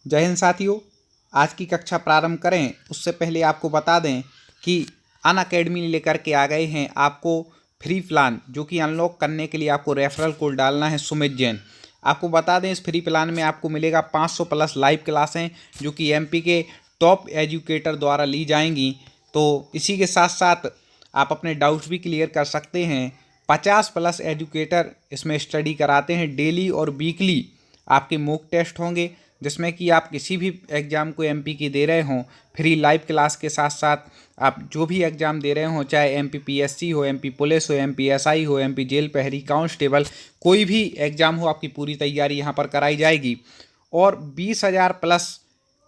जय हिंद साथियों, आज की कक्षा प्रारंभ करें उससे पहले आपको बता दें कि अनअकैडमी लेकर के आ गए हैं आपको फ्री प्लान, जो कि अनलॉक करने के लिए आपको रेफरल कोड डालना है सुमित जैन। आपको बता दें इस फ्री प्लान में आपको मिलेगा 500 प्लस लाइव क्लासें, जो कि एमपी के टॉप एजुकेटर द्वारा ली जाएंगी। तो इसी के साथ साथ आप अपने डाउट्स भी क्लियर कर सकते हैं। 50 प्लस एजुकेटर इसमें स्टडी कराते हैं। डेली और वीकली आपके मॉक टेस्ट होंगे, जिसमें कि आप किसी भी एग्ज़ाम को एमपी की दे रहे हों, फ्री लाइव क्लास के साथ साथ आप जो भी एग्ज़ाम दे रहे हों, चाहे एमपी पीएससी हो, एमपी पुलिस हो, एमपी एसआई हो, एमपी जेल प्रहरी कांस्टेबल, कोई भी एग्ज़ाम हो, आपकी पूरी तैयारी यहाँ पर कराई जाएगी। और 20,000 प्लस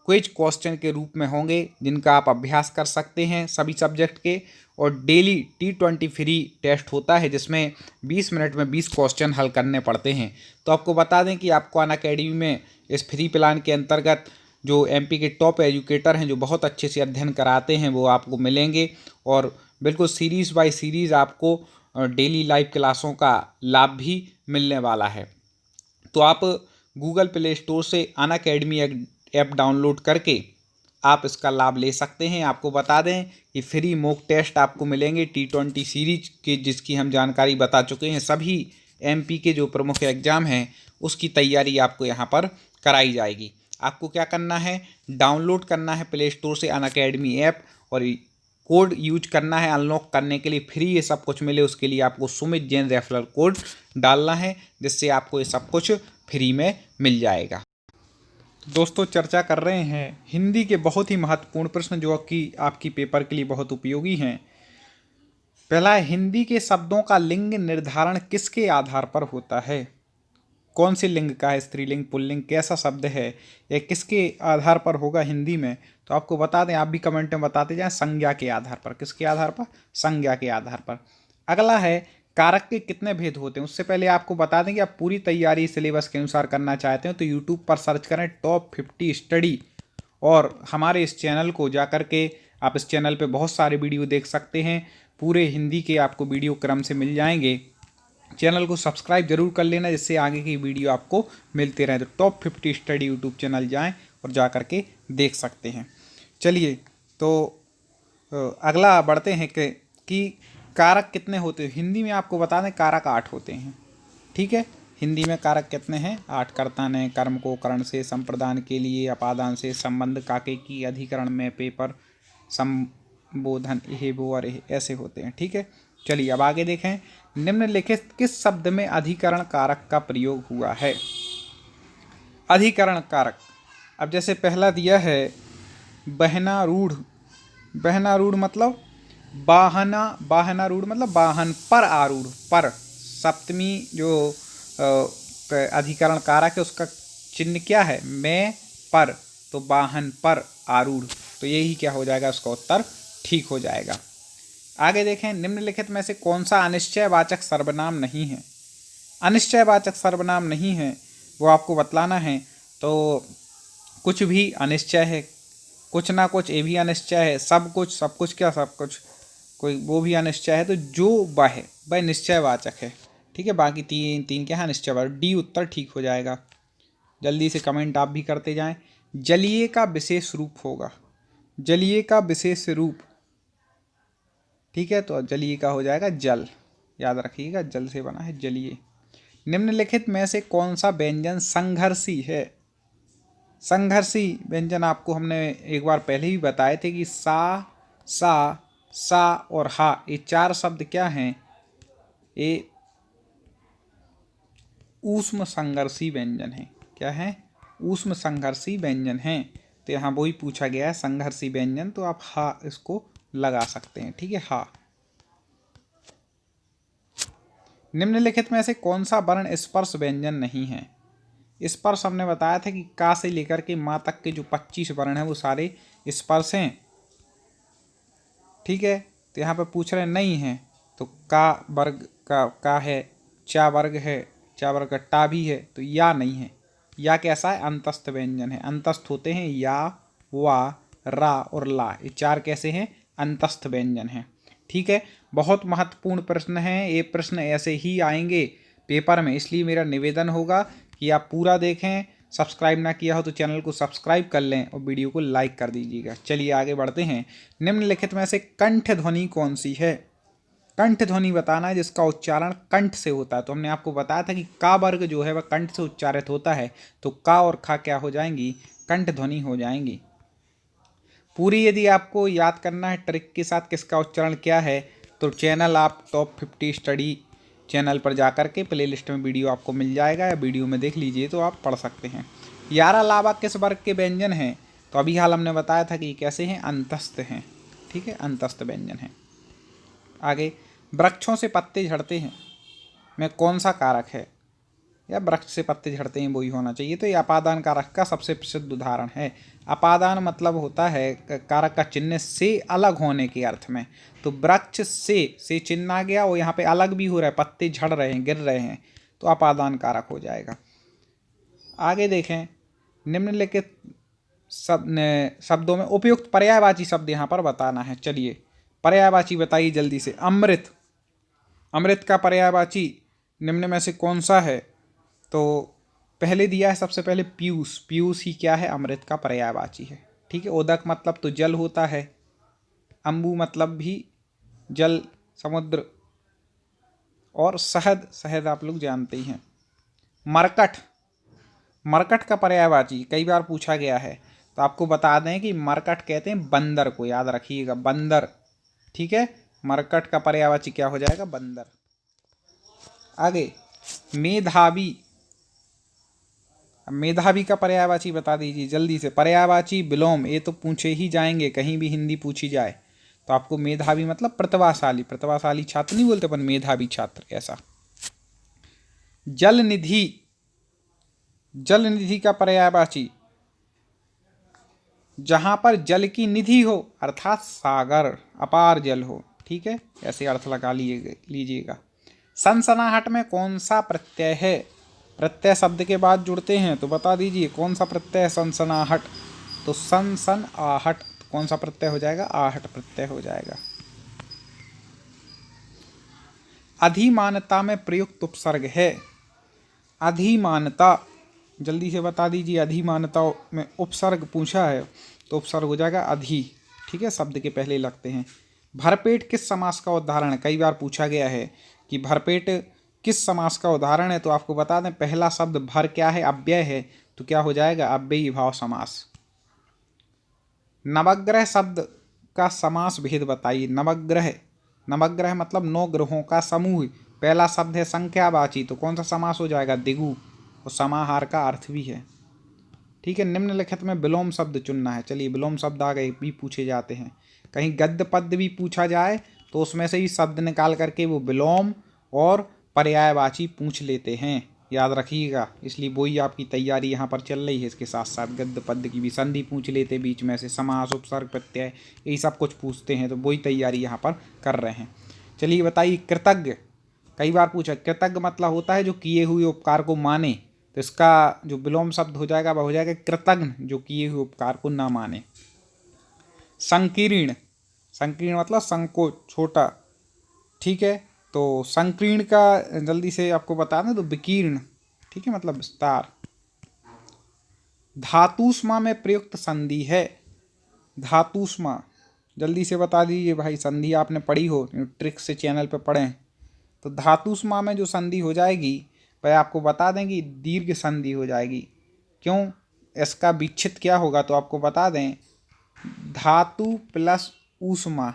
क्विज क्वेश्चन के रूप में होंगे, जिनका आप अभ्यास कर सकते हैं सभी सब्जेक्ट के। और डेली T20 फ्री टेस्ट होता है, जिसमें 20 मिनट में 20 क्वेश्चन हल करने पड़ते हैं। तो आपको बता दें कि आपको अनअकैडमी में इस फ्री प्लान के अंतर्गत जो एमपी के टॉप एजुकेटर हैं, जो बहुत अच्छे से अध्ययन कराते हैं, वो आपको मिलेंगे। और बिल्कुल सीरीज़ बाय सीरीज़ आपको डेली लाइव क्लासों का लाभ भी मिलने वाला है। तो आप गूगल प्ले स्टोर से अनअकैडमी ऐप डाउनलोड करके आप इसका लाभ ले सकते हैं। आपको बता दें कि फ्री मॉक टेस्ट आपको मिलेंगे T20 सीरीज के, जिसकी हम जानकारी बता चुके हैं। सभी एमपी के जो प्रमुख एग्ज़ाम हैं उसकी तैयारी आपको यहाँ पर कराई जाएगी। आपको क्या करना है, डाउनलोड करना है प्ले स्टोर से अनअकैडमी ऐप, और कोड यूज करना है अनलॉक करने के लिए। फ्री ये सब कुछ मिले उसके लिए आपको सुमित जैन रेफरल कोड डालना है, जिससे आपको ये सब कुछ फ्री में मिल जाएगा। दोस्तों, चर्चा कर रहे हैं हिंदी के बहुत ही महत्वपूर्ण प्रश्न, जो कि आपकी पेपर के लिए बहुत उपयोगी हैं। पहला है, हिंदी के शब्दों का लिंग निर्धारण किसके आधार पर होता है? कौन से लिंग का है, स्त्रीलिंग पुल्लिंग, कैसा शब्द है, यह किसके आधार पर होगा हिंदी में? तो आपको बता दें, आप भी कमेंट में बताते जाएं, संज्ञा के आधार पर। किसके आधार पर? संज्ञा के आधार पर। अगला है, कारक के कितने भेद होते हैं? उससे पहले आपको बता दें कि आप पूरी तैयारी सिलेबस के अनुसार करना चाहते हो तो यूट्यूब पर सर्च करें टॉप 50 स्टडी, और हमारे इस चैनल को जा कर के आप इस चैनल पे बहुत सारे वीडियो देख सकते हैं। पूरे हिंदी के आपको वीडियो क्रम से मिल जाएंगे। चैनल को सब्सक्राइब जरूर कर लेना, जिससे आगे की वीडियो आपको मिलते रहे। तो टॉप 50 स्टडी यूट्यूब चैनल जाएं और जा कर के देख सकते हैं। चलिए, तो अगला बढ़ते हैं कि कारक कितने होते हैं हिंदी में। आपको बता दें, कारक 8 होते हैं। ठीक है, हिंदी में कारक कितने हैं? 8। कर्ता ने कर्म को करण से, संप्रदान के लिए, अपादान से, संबंध काके की, अधिकरण में, पेपर, संबोधन, यह वो और ऐसे होते हैं। ठीक है, चलिए अब आगे देखें। निम्नलिखित किस शब्द में अधिकरण कारक का प्रयोग हुआ है? अधिकरण कारक, अब जैसे पहला दिया है बहनारूढ़। बहनारूढ़ मतलब वाहना, वाहनारूढ़ मतलब वाहन पर आरूढ़। पर सप्तमी जो अधिकरण कारक है, उसका चिन्ह क्या है? मैं पर, तो वाहन पर आरूढ़। तो यही क्या हो जाएगा, उसका उत्तर ठीक हो जाएगा। आगे देखें, निम्नलिखित में से कौन सा अनिश्चयवाचक सर्वनाम नहीं है? अनिश्चयवाचक सर्वनाम नहीं है, वो आपको बतलाना है। तो कुछ भी अनिश्चय है, कुछ ना कुछ ये भी अनिश्चय है, सब कुछ, सब कुछ क्या, सब कुछ, कोई वो भी अनिश्चय है। तो जो वह निश्चयवाचक है। ठीक है, बाकी तीन क्या है, अनिश्चयवाचक। डी उत्तर ठीक हो जाएगा। जल्दी से कमेंट आप भी करते जाएं। जलीय का विशेष रूप होगा, जलीय का विशेष रूप। ठीक है, तो जलीय का हो जाएगा जल, याद रखिएगा, जल से बना है जलीय। निम्नलिखित में से कौन सा व्यंजन संघर्षी है? संघर्षी व्यंजन आपको हमने एक बार पहले ही बताए थे कि सा और हा, ये 4 शब्द क्या हैं? ये ऊष्म संघर्षी व्यंजन है। क्या है? ऊष्म संघर्षी व्यंजन है। तो यहाँ वही पूछा गया है, संघर्षी व्यंजन, तो आप हा इसको लगा सकते हैं। ठीक है, हा। निम्नलिखित में से कौन सा वर्ण स्पर्श व्यंजन नहीं है? स्पर्श हमने बताया था कि का से लेकर के माँ तक के जो 25 वर्ण हैं वो सारे स्पर्श हैं। ठीक है, तो यहाँ पर पूछ रहे नहीं हैं, तो का वर्ग का है, चा वर्ग है, चा वर्ग का टा भी है, तो या नहीं है। या कैसा है? अंतस्थ व्यंजन है। अंतस्थ होते हैं या, वा, रा और ला, ये 4 कैसे हैं? अंतस्थ व्यंजन हैं। ठीक है, बहुत महत्वपूर्ण प्रश्न है। ये प्रश्न ऐसे ही आएंगे पेपर में, इसलिए मेरा निवेदन होगा कि आप पूरा देखें, सब्सक्राइब ना किया हो तो चैनल को सब्सक्राइब कर लें और वीडियो को लाइक कर दीजिएगा। चलिए आगे बढ़ते हैं। निम्नलिखित में से कंठ ध्वनि कौन सी है? कंठ ध्वनि बताना है जिसका उच्चारण कंठ से होता है। तो हमने आपको बताया था कि का वर्ग जो है वह कंठ से उच्चारित होता है, तो का और खा क्या हो जाएंगी? कंठ ध्वनि हो जाएंगी। पूरी यदि आपको याद करना है ट्रिक के साथ किसका उच्चारण क्या है, तो चैनल आप टॉप 50 स्टडी चैनल पर जाकर के प्लेलिस्ट में वीडियो आपको मिल जाएगा, या वीडियो में देख लीजिए तो आप पढ़ सकते हैं। यारा लावा किस वर्ग के व्यंजन हैं? तो अभी हाल हमने बताया था कि कैसे हैं, अंतस्थ हैं। ठीक है, अंतस्थ व्यंजन हैं। आगे, वृक्षों से पत्ते झड़ते हैं में कौन सा कारक है? या वृक्ष से पत्ते झड़ते हैं वही होना चाहिए। तो ये अपादान कारक का सबसे प्रसिद्ध उदाहरण है। अपादान मतलब होता है कारक का चिन्ह से अलग होने के अर्थ में। तो वृक्ष से चिन्ह आ गया और यहाँ पे अलग भी हो रहा है, पत्ते झड़ रहे हैं, गिर रहे हैं, तो अपादान कारक हो जाएगा। आगे देखें, निम्नलिखित शब्दों में उपयुक्त पर्यायवाची शब्द यहाँ पर बताना है। चलिए पर्यायवाची बताइए जल्दी से। अमृत, अमृत का पर्यायवाची निम्न में से कौन सा है? तो पहले दिया है सबसे पहले पीयूष। पीयूष ही क्या है? अमृत का पर्यायवाची है। ठीक है, उदक मतलब तो जल होता है, अम्बु मतलब भी जल, समुद्र, और शहद, शहद आप लोग जानते ही हैं। मरकट, मरकट का पर्यायवाची कई बार पूछा गया है, तो आपको बता दें कि मरकट कहते हैं बंदर को, याद रखिएगा, बंदर। ठीक है, मरकट का पर्यायवाची क्या हो जाएगा? बंदर। आगे, मेधावी, मेधावी का पर्यायवाची बता दीजिए जल्दी से। पर्यायवाची विलोम, ये तो पूछे ही जाएंगे, कहीं भी हिंदी पूछी जाए तो आपको मेधावी मतलब प्रतिभाशाली, प्रतिभाशाली छात्र नहीं बोलते अपन, मेधावी छात्र, ऐसा। जल निधि, जल निधि का पर्यायवाची जहां पर जल की निधि हो, अर्थात सागर, अपार जल हो। ठीक है, ऐसे अर्थ लगा लीजिएगा। सनसनाहट में कौन सा प्रत्यय है? प्रत्यय शब्द के बाद जुड़ते हैं, तो बता दीजिए कौन सा प्रत्यय है सनसनाहट? तो सन आहट, कौन सा प्रत्यय हो जाएगा? आहट प्रत्यय हो जाएगा। अधिमानता में प्रयुक्त उपसर्ग है। अधिमानता जल्दी से बता दीजिए। अधिमानता में उपसर्ग पूछा है तो उपसर्ग हो जाएगा अधि। ठीक है, शब्द के पहले लगते हैं। भरपेट किस समास का उदाहरण है? कई बार पूछा गया है कि भरपेट किस समास का उदाहरण है, तो आपको बता दें पहला शब्द भर क्या है? अव्यय है, तो क्या हो जाएगा? अव्ययी भाव समास। नवग्रह शब्द का समास भेद बताइए। नवग्रह, नवग्रह मतलब 9 ग्रहों का समूह। पहला शब्द है संख्यावाची, तो कौन सा समास हो जाएगा? द्विगु, और समाहार का अर्थ भी है। ठीक है, निम्नलिखित में विलोम शब्द चुनना है। चलिए विलोम शब्द आगे भी पूछे जाते हैं, कहीं गद्य पद्य भी पूछा जाए तो उसमें से ही शब्द निकाल करके वो विलोम और पर्यायवाची पूछ लेते हैं, याद रखिएगा। इसलिए वही आपकी तैयारी यहाँ पर चल रही है। इसके साथ साथ गद्य पद्य की भी संधि पूछ लेते, बीच में से समास, उपसर्ग, प्रत्यय, यही सब कुछ पूछते हैं, तो वही तैयारी यहाँ पर कर रहे हैं। चलिए बताइए, कृतज्ञ, कई बार पूछा। कृतज्ञ मतलब होता है जो किए हुए उपकार को माने, तो इसका जो विलोम शब्द हो जाएगा वह हो जाएगा कृतज्ञ, जो किए हुए उपकार को ना माने। संकीर्ण, संकीर्ण मतलब संकोच, छोटा। ठीक है, तो संकीर्ण का जल्दी से आपको बता दें तो विकीर्ण। ठीक है, मतलब विस्तार। धातुष्मा में प्रयुक्त संधि है। धातुष्मा जल्दी से बता दीजिए भाई, संधि आपने पढ़ी हो, ट्रिक से चैनल पे पढ़ें। तो धातुष्मा में जो संधि हो जाएगी वह आपको बता दें कि दीर्घ संधि हो जाएगी। क्यों? इसका विच्छेद क्या होगा, तो आपको बता दें धातु प्लस ऊष्मा,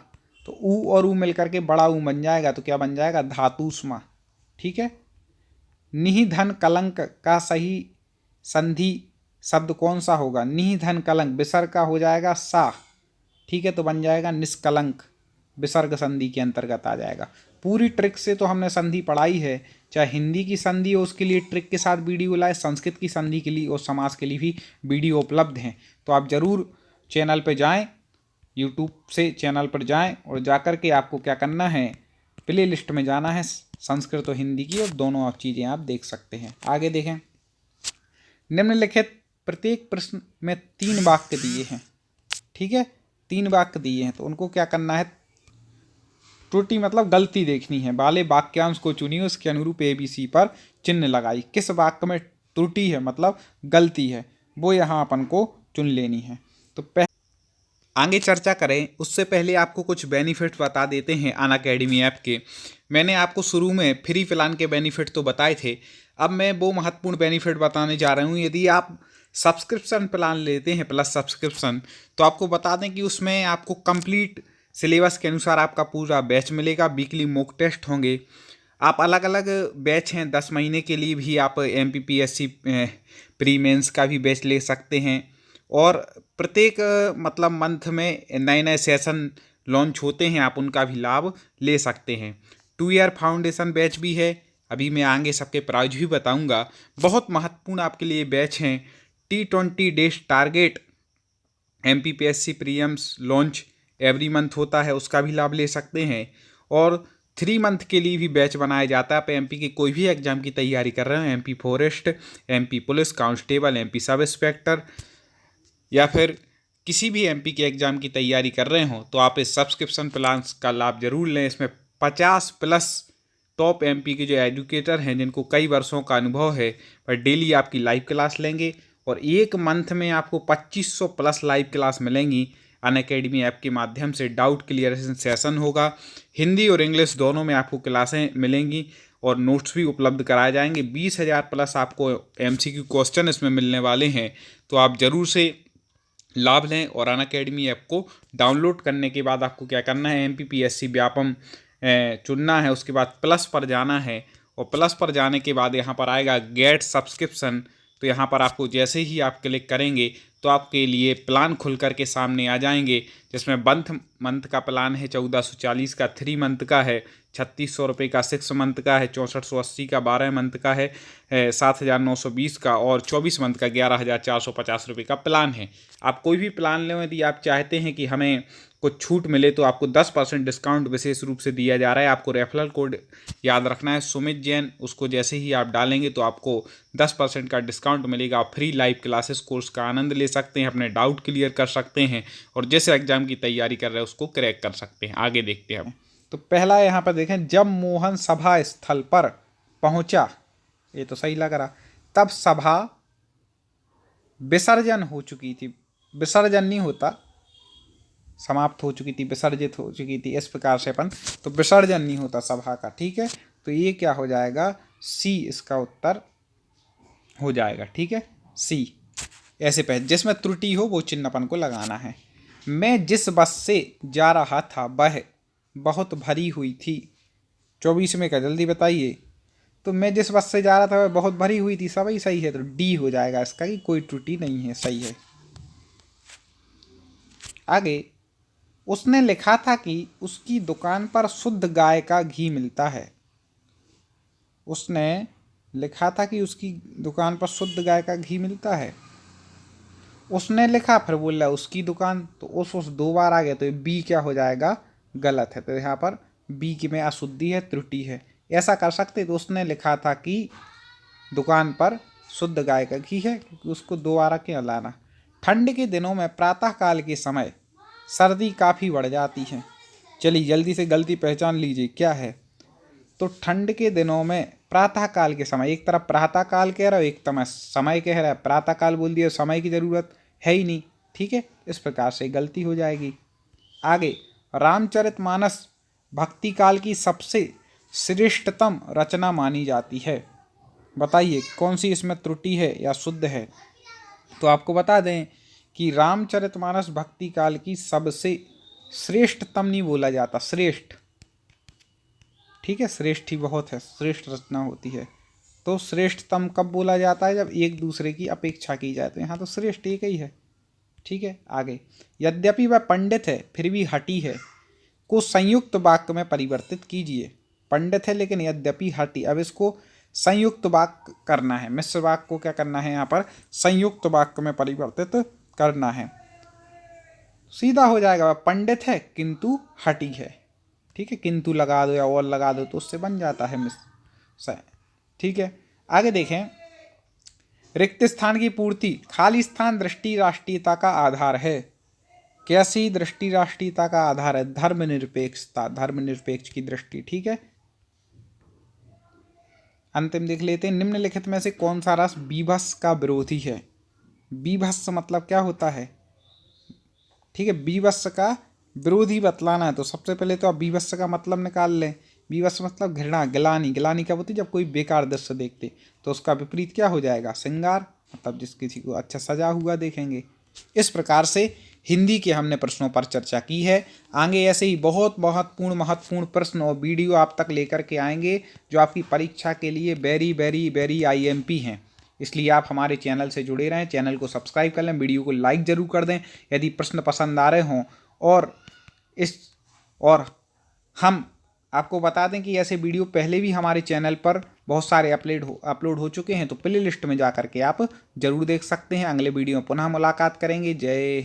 तो ऊ और ऊ मिलकर के बड़ा ऊ बन जाएगा, तो क्या बन जाएगा? धातुष्मा। ठीक है, निधन कलंक का सही संधि शब्द कौन सा होगा? निधन कलंक, विसर्ग का हो जाएगा सा। ठीक है, तो बन जाएगा निष्कलंक, विसर्ग संधि के अंतर्गत आ जाएगा। पूरी ट्रिक से तो हमने संधि पढ़ाई है, चाहे हिंदी की संधि हो उसके लिए ट्रिक के साथ वीडियो लाए, संस्कृत की संधि के लिए और समास के लिए भी वीडियो उपलब्ध हैं। तो आप ज़रूर चैनल पर जाएं, यूट्यूब से चैनल पर जाएं और जाकर के आपको क्या करना है, प्ले लिस्ट में जाना है संस्कृत और हिंदी की, और दोनों चीज़ें आप देख सकते हैं। आगे देखें, निम्नलिखित प्रत्येक प्रश्न में 3 वाक्य दिए हैं। ठीक है, 3 वाक्य दिए हैं, तो उनको क्या करना है, त्रुटि मतलब गलती देखनी है, वाले वाक्यांश को चुनिए, उसके अनुरूप ABC पर चिन्ह लगाई। किस वाक्य में त्रुटि है मतलब गलती है, वो यहाँ अपन को चुन लेनी है। तो आगे चर्चा करें उससे पहले आपको कुछ बेनिफिट बता देते हैं अनअकैडमी ऐप के। मैंने आपको शुरू में फ्री प्लान के बेनिफिट तो बताए थे, अब मैं वो महत्वपूर्ण बेनिफिट बताने जा रहा हूँ। यदि आप सब्सक्रिप्शन प्लान लेते हैं प्लस सब्सक्रिप्शन, तो आपको बता दें कि उसमें आपको कंप्लीट सिलेबस के अनुसार आपका पूरा बैच मिलेगा, वीकली मॉक टेस्ट होंगे, आप अलग अलग बैच हैं 10 महीने के लिए भी आप MPPSC प्री मेंस का भी बैच ले सकते हैं, और प्रत्येक मतलब मंथ में नए नए सेशन लॉन्च होते हैं, आप उनका भी लाभ ले सकते हैं। 2 ईयर फाउंडेशन बैच भी है, अभी मैं आगे सबके प्राइस भी बताऊंगा। बहुत महत्वपूर्ण आपके लिए बैच हैं T20 days target MPPSC prelims launch every month होता है, उसका भी लाभ ले सकते हैं। और 3 मंथ के लिए भी बैच बनाया जाता है। आप MP के कोई भी एग्जाम की तैयारी कर रहे हैं, MP forest, MP police constable, MP sub inspector, या फिर किसी भी MP के एग्ज़ाम की तैयारी कर रहे हो, तो आप इस सब्सक्रिप्शन प्लान का लाभ जरूर लें। इसमें 50 प्लस टॉप MP के जो एजुकेटर हैं जिनको कई वर्षों का अनुभव है, वह डेली आपकी लाइव क्लास लेंगे, और एक मंथ में आपको 2500 प्लस लाइव क्लास मिलेंगी अनअकैडमी ऐप के माध्यम से। डाउट क्लियरेशन सेशन होगा, हिंदी और इंग्लिश दोनों में आपको क्लासें मिलेंगी, और नोट्स भी उपलब्ध कराए जाएंगे। 20,000 प्लस आपको MCQ क्वेश्चन इसमें मिलने वाले हैं, तो आप ज़रूर से लाभ लें। और अनअकैडमी ऐप को डाउनलोड करने के बाद आपको क्या करना है, MPPSC व्यापम चुनना है, उसके बाद प्लस पर जाना है, और प्लस पर जाने के बाद यहाँ पर आएगा गेट सब्सक्रिप्शन। तो यहाँ पर आपको जैसे ही आप क्लिक करेंगे तो आपके लिए प्लान खुल कर के सामने आ जाएंगे, जिसमें मंथ का प्लान है 1440 का, 3 मंथ का है 3600 रुपये का, 6 मंथ का है 6480 का, 12 मंथ का है 7920 का, और 24 मंथ का 11,450 रुपये का प्लान है। आप कोई भी प्लान लें, यदि आप चाहते हैं कि हमें कुछ छूट मिले तो आपको 10% डिस्काउंट विशेष रूप से दिया जा रहा है। आपको रेफरल कोड याद रखना है सुमित जैन, उसको जैसे ही आप डालेंगे तो आपको 10% का डिस्काउंट मिलेगा। आप फ्री लाइव क्लासेस कोर्स का आनंद ले सकते हैं, अपने डाउट क्लियर कर सकते हैं, और जिस एग्जाम की तैयारी कर रहे हैं उसको क्रैक कर सकते हैं। आगे देखते हैं हम। तो पहला यहाँ पर देखें, जब मोहन सभा स्थल पर पहुंचा, ये तो सही लग रहा, तब सभा विसर्जन हो चुकी थी। विसर्जन नहीं होता, समाप्त हो चुकी थी, विसर्जित हो चुकी थी, इस प्रकार से अपन, तो विसर्जन नहीं होता सभा का, ठीक है। तो ये क्या हो जाएगा, सी इसका उत्तर हो जाएगा, ठीक है, सी। ऐसे पहले जिसमें त्रुटि हो वो चिन्ह अपन को लगाना है। मैं जिस बस से जा रहा था वह बहुत भरी हुई थी। 24 में का जल्दी बताइए। तो मैं जिस बस से जा रहा था वह बहुत भरी हुई थी, सभी सही है, तो डी हो जाएगा इसका, कि कोई त्रुटि नहीं है, सही है। आगे, उसने लिखा था कि उसकी दुकान पर शुद्ध गाय का घी मिलता है। उसने लिखा था कि उसकी दुकान पर शुद्ध गाय का घी मिलता है। उसने लिखा, फिर बोल रहा उसकी दुकान, तो उस 2 बार आ गया, तो बी क्या हो जाएगा, गलत है। तो यहाँ पर बी की में अशुद्धि है, त्रुटि है। ऐसा कर सकते, तो उसने लिखा था कि दुकान पर शुद्ध गाय का घी है, क्योंकि उसको 2 बार क्यों लाना। ठंड के दिनों में प्रातःकाल के समय सर्दी काफ़ी बढ़ जाती है। चलिए जल्दी से गलती पहचान लीजिए क्या है। तो ठंड के दिनों में प्रातःकाल के समय, एक तरफ प्रातःकाल कह रहा है, एक तरफ समय कह रहा है, प्रातःकाल बोल दिया, समय की ज़रूरत है ही नहीं, ठीक है, इस प्रकार से गलती हो जाएगी। आगे, रामचरितमानस भक्ति काल की सबसे श्रेष्ठतम रचना मानी जाती है। बताइए कौन सी इसमें त्रुटि है या शुद्ध है। तो आपको बता दें कि रामचरितमानस भक्ति काल की सबसे श्रेष्ठतम नहीं बोला जाता, श्रेष्ठ, ठीक है, श्रेष्ठ ही बहुत है, श्रेष्ठ रचना होती है। तो श्रेष्ठतम कब बोला जाता है, जब एक दूसरे की अपेक्षा की जाए, तो यहाँ तो श्रेष्ठ एक ही है, ठीक है। आगे, यद्यपि वह पंडित है फिर भी हठी है, को संयुक्त वाक्य में परिवर्तित कीजिए। पंडित है लेकिन यद्यपि हठी, अब इसको संयुक्त वाक्य करना है, मिश्र वाक्य को क्या करना है, यहाँ पर संयुक्त वाक्य में परिवर्तित करना है। सीधा हो जाएगा, वह पंडित है किंतु हठी है, ठीक है, किंतु लगा दो या और लगा दो तो उससे बन जाता है मिश्र, ठीक है। आगे देखें, रिक्त स्थान की पूर्ति, खाली स्थान दृष्टि राष्ट्रीयता का आधार है। कैसी दृष्टि राष्ट्रीयता का आधार है, धर्मनिरपेक्षता, धर्मनिरपेक्ष की दृष्टि, ठीक है। अंतिम देख लेते हैं, निम्नलिखित में से कौन सा रस बीभत्स का विरोधी है। बीभत्स मतलब क्या होता है, ठीक है, बीभत्स का विरोधी बतलाना है। तो सबसे पहले तो आप बीभत्स का मतलब निकाल लें। बीभत्स मतलब घृणा, गिलानी। गिलानी क्या होती है, जब कोई बेकार दृश्य देखते, तो उसका विपरीत क्या हो जाएगा, श्रृंगार, मतलब जिस किसी को अच्छा सजा हुआ देखेंगे। इस प्रकार से हिंदी के हमने प्रश्नों पर चर्चा की है। आगे ऐसे ही बहुत महत्वपूर्ण प्रश्न और वीडियो आप तक लेकर के आएंगे जो आपकी परीक्षा के लिए वेरी वेरी वेरी IMP हैं। इसलिए आप हमारे चैनल से जुड़े रहें, चैनल को सब्सक्राइब कर लें, वीडियो को लाइक ज़रूर कर दें यदि प्रश्न पसंद आ रहे हों। और हम आपको बता दें कि ऐसे वीडियो पहले भी हमारे चैनल पर बहुत सारे अपलोड हो चुके हैं, तो प्ले लिस्ट में जा कर के आप जरूर देख सकते हैं। अगले वीडियो में पुनः मुलाकात करेंगे। जय हिंद।